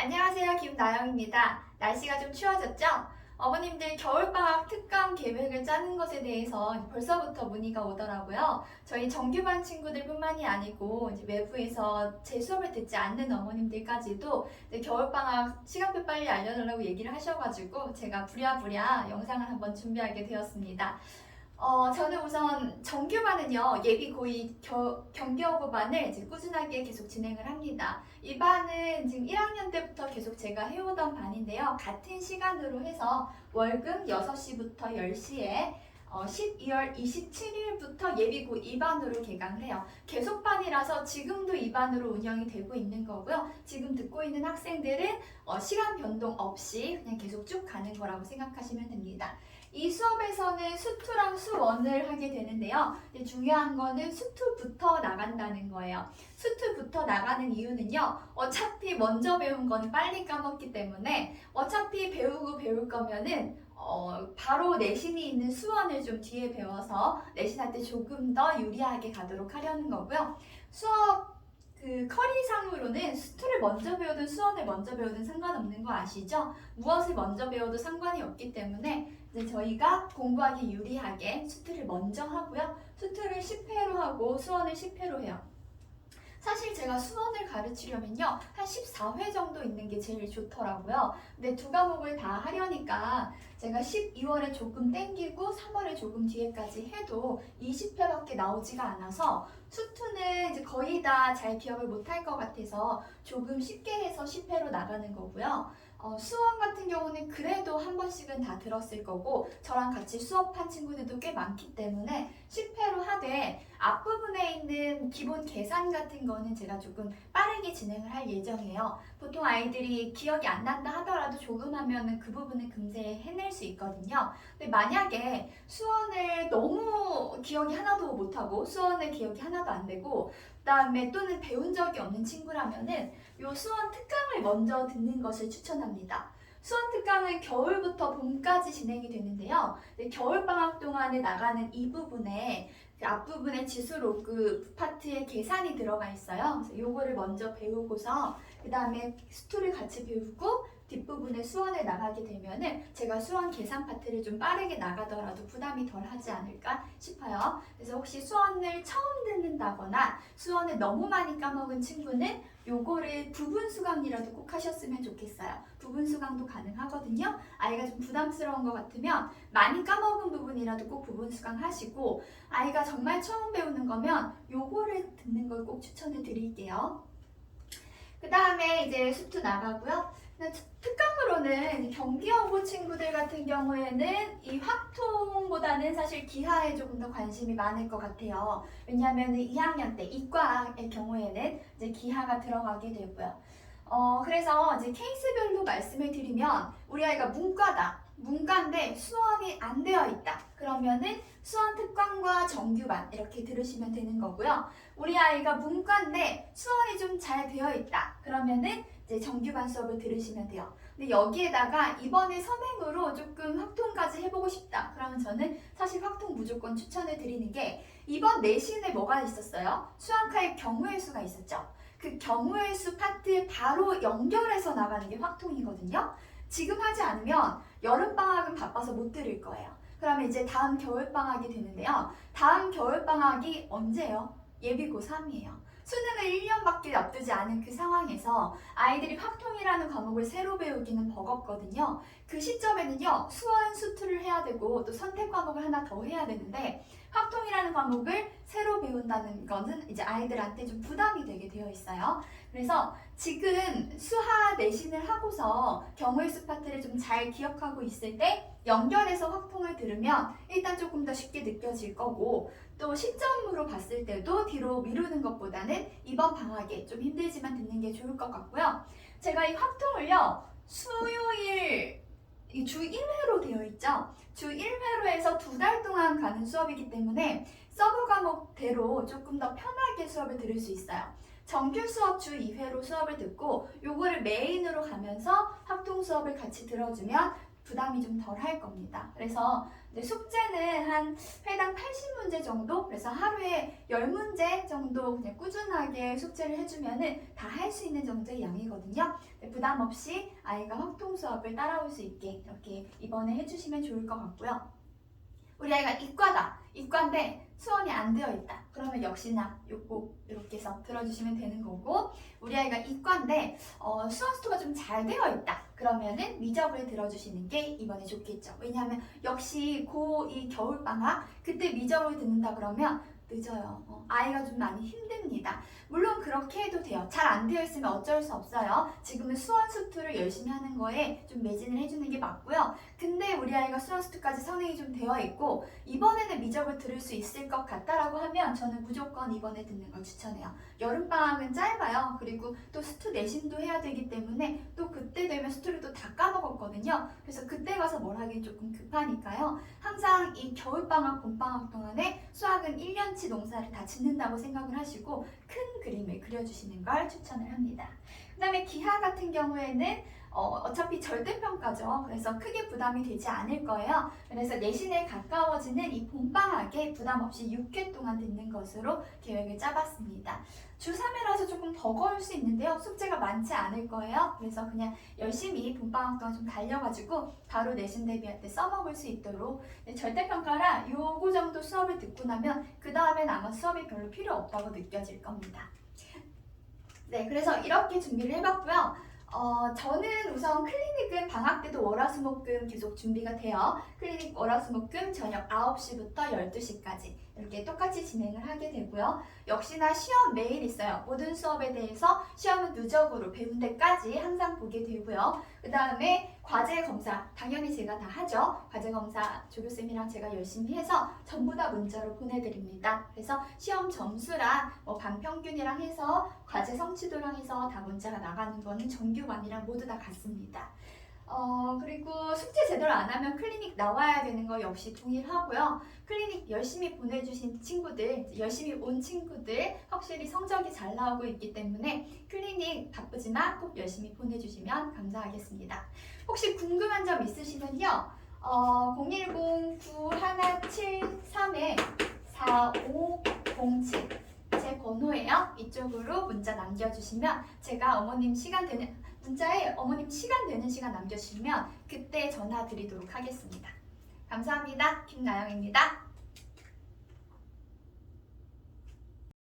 안녕하세요. 김나영입니다. 날씨가 좀 추워졌죠? 어머님들 겨울방학 특강 계획을 짜는 것에 대해서 벌써부터 문의가 오더라고요. 저희 정규반 친구들뿐만이 아니고 이제 외부에서 제 수업을 듣지 않는 어머님들까지도 겨울방학 시간표 빨리 알려달라고 얘기를 하셔가지고 제가 부랴부랴 영상을 한번 준비하게 되었습니다. 저는 우선 정규반은요, 예비 고2 경기여고반을 이제 꾸준하게 계속 진행을 합니다. 이 반은 지금 1학년 때부터 계속 제가 해오던 반인데요. 같은 시간으로 해서 월금 6시부터 10시에 12월 27일부터 예비고 2반으로 개강을 해요. 계속반이라서 지금도 2반으로 운영이 되고 있는 거고요. 지금 듣고 있는 학생들은 시간 변동 없이 그냥 계속 쭉 가는 거라고 생각하시면 됩니다. 이 수업에서는 수2랑 수1을 하게 되는데요. 중요한 거는 수2부터 나간다는 거예요. 수2부터 나가는 이유는요. 어차피 먼저 배운 거는 빨리 까먹기 때문에 어차피 배울 거면은 바로 내신이 있는 수1을 좀 뒤에 배워서 내신할 때 조금 더 유리하게 가도록 하려는 거고요. 수업 커리상으로는 수2를 먼저 배우든 수1을 먼저 배우든 상관없는 거 아시죠? 무엇을 먼저 배워도 상관이 없기 때문에 이제 저희가 공부하기 유리하게 수2를 먼저 하고요. 수2를 10회로 하고 수1을 10회로 해요. 사실 제가 수원을 가르치려면요 한 14회 정도 있는 게 제일 좋더라고요. 근데 두 과목을 다 하려니까 제가 12월에 조금 땡기고 3월에 조금 뒤에까지 해도 20회밖에 나오지가 않아서 수2는 이제 거의 다 잘 기억을 못할 것 같아서 조금 쉽게 해서 10회로 나가는 거고요. 수원 같은 경우는 그래도 한 번씩은 다 들었을 거고 저랑 같이 수업한 친구들도 꽤 많기 때문에 10회로 하되 앞부분에 있는 기본 계산 같은 거는 제가 조금 빠르게 진행을 할 예정이에요. 보통 아이들이 기억이 안 난다 하더라도 조금 하면은 그 부분은 금세 해낼 수 있거든요. 근데 만약에 수원을 너무 기억이 하나도 못하고 수원의 기억이 하나도 안 되고 그다음에 또는 배운 적이 없는 친구라면은 요 수원 특강을 먼저 듣는 것을 추천합니다. 수원 특강은 겨울부터 봄까지 진행이 되는데요. 겨울방학 동안에 나가는 이 부분에 그 앞부분에 지수 로그 파트에 계산이 들어가 있어요. 그래서 요거를 먼저 배우고서 그 다음에 수2를 같이 배우고 뒷부분에 수원에 나가게 되면은 제가 수원 계산 파트를 좀 빠르게 나가더라도 부담이 덜 하지 않을까 싶어요. 그래서 혹시 수원을 처음 듣는다거나 수원을 너무 많이 까먹은 친구는 요거를 부분 수강이라도 꼭 하셨으면 좋겠어요. 부분 수강도 가능하거든요. 아이가 좀 부담스러운 것 같으면 많이 까먹은 부분이라도 꼭 부분 수강 하시고 아이가 정말 처음 배우는 거면 요거를 듣는 걸 꼭 추천해 드릴게요. 그 다음에 이제 수2 나가고요. 특강으로는 경기여고 친구들 같은 경우에는 이 확통보다는 사실 기하에 조금 더 관심이 많을 것 같아요. 왜냐하면 2학년 때 이과의 경우에는 이제 기하가 들어가게 되고요. 그래서 이제 케이스별로 말씀을 드리면 우리 아이가 문과인데 수원이 안 되어 있다. 그러면은 수원 특강과 정규반 이렇게 들으시면 되는 거고요. 우리 아이가 문과인데 수원이 좀 잘 되어 있다. 그러면은 이제 정규반 수업을 들으시면 돼요. 근데 여기에다가 이번에 선행으로 조금 확통까지 해보고 싶다. 그러면 저는 사실 확통 무조건 추천을 드리는 게 이번 내신에 뭐가 있었어요? 수학할 경우의 수가 있었죠. 그 경우의 수 파트 바로 연결해서 나가는 게 확통이거든요. 지금 하지 않으면 여름방학은 바빠서 못 들을 거예요. 그러면 이제 다음 겨울방학이 되는데요. 다음 겨울방학이 언제예요? 예비 고3이에요. 수능을 1년밖에 앞두지 않은 그 상황에서 아이들이 확통이라는 과목을 새로 배우기는 버겁거든요. 그 시점에는요. 수원, 수2를 해야 되고 또 선택 과목을 하나 더 해야 되는데 확통이라는 과목을 새로 배운다는 거는 이제 아이들한테 좀 부담이 되게 되어 있어요. 그래서 지금 수하 내신을 하고서 경우의 수 파트를 좀 잘 기억하고 있을 때 연결해서 확통을 들으면 일단 조금 더 쉽게 느껴질 거고 또 시점으로 봤을 때도 뒤로 미루는 것보다는 이번 방학에 좀 힘들지만 듣는 게 좋을 것 같고요. 제가 이 확통을요. 수요일 주 1회로 되어 있죠. 주 1회로 해서 2달 동안 가는 수업이기 때문에 서브 과목대로 조금 더 편하게 수업을 들을 수 있어요. 정규 수업 주 2회로 수업을 듣고 요거를 메인으로 가면서 확통 수업을 같이 들어주면 부담이 좀 덜 할 겁니다. 그래서 이제 숙제는 한 회당 80문제 정도, 그래서 하루에 10문제 정도 그냥 꾸준하게 숙제를 해주면은 다 할 수 있는 정도의 양이거든요. 부담 없이 아이가 확통 수업을 따라올 수 있게 이렇게 이번에 해주시면 좋을 것 같고요. 우리 아이가 이과다. 이과인데 수원이 안 되어 있다. 그러면 역시나 요거 이렇게 해서 들어주시면 되는 거고, 우리 아이가 이과인데 수원 스토가 좀 잘 되어 있다. 그러면은 미적을 들어주시는 게 이번에 좋겠죠. 왜냐하면 역시 고2 겨울방학 그때 미적을 듣는다 그러면 늦어요. 아이가 좀 많이 힘듭니다. 물론 그렇게 해도 돼요. 잘 안 되어 있으면 어쩔 수 없어요. 지금은 수원 수투를 열심히 하는 거에 좀 매진을 해주는 게 맞고요. 근데 우리 아이가 수원 수투까지 선행이 좀 되어 있고 이번에는 미적을 들을 수 있을 것 같다라고 하면 저는 무조건 이번에 듣는 걸 추천해요. 여름방학은 짧아요. 그리고 또 수투 내신도 해야 되기 때문에 또 그때 되면 수투를 또 다 까먹었거든요. 그래서 그때 가서 뭘 하긴 조금 급하니까요. 항상 이 겨울방학, 봄방학 동안에 수학은 1년치 농사를 다 짓는다고 생각을 하시고 큰 그림을 그려주시는 걸 추천을 합니다. 그 다음에 기하 같은 경우에는 어차피 절대평가죠. 그래서 크게 부담이 되지 않을 거예요. 그래서 내신에 가까워지는 이 봄방학에 부담 없이 6회 동안 듣는 것으로 계획을 짜봤습니다. 주 3회라서 조금 버거울 수 있는데요. 숙제가 많지 않을 거예요. 그래서 그냥 열심히 봄방학 동안 좀 달려가지고 바로 내신 대비할 때 써먹을 수 있도록, 절대평가라 요거 정도 수업을 듣고 나면 그 다음엔 아마 수업이 별로 필요 없다고 느껴질 겁니다. 네, 그래서 이렇게 준비를 해봤고요. 저는 우선 클리닉은 방학 때도 월화수목금 계속 준비가 돼요. 클리닉 월화수목금 저녁 9시부터 12시까지 이렇게 똑같이 진행을 하게 되고요. 역시나 시험 매일 있어요. 모든 수업에 대해서 시험은 누적으로 배운 데까지 항상 보게 되고요. 그 다음에 과제 검사 당연히 제가 다 하죠. 과제 검사 조교쌤이랑 제가 열심히 해서 전부 다 문자로 보내드립니다. 그래서 시험 점수랑 반평균이랑 해서 과제 성취도랑 해서 다 문자가 나가는 거는 정규반이랑 모두 다 같습니다. 그리고 숙제 제대로 안 하면 클리닉 나와야 되는 거 역시 동일하고요. 클리닉 열심히 보내주신 친구들, 열심히 온 친구들 확실히 성적이 잘 나오고 있기 때문에 클리닉 바쁘지만 꼭 열심히 보내주시면 감사하겠습니다. 혹시 궁금한 점 있으시면요. 010-9173-4507 제 번호예요. 이쪽으로 문자 남겨주시면 제가 어머님 시간 되는 문자에 어머님 시간 되는 시간 남겨주시면 그때 전화 드리도록 하겠습니다. 감사합니다. 김나영입니다.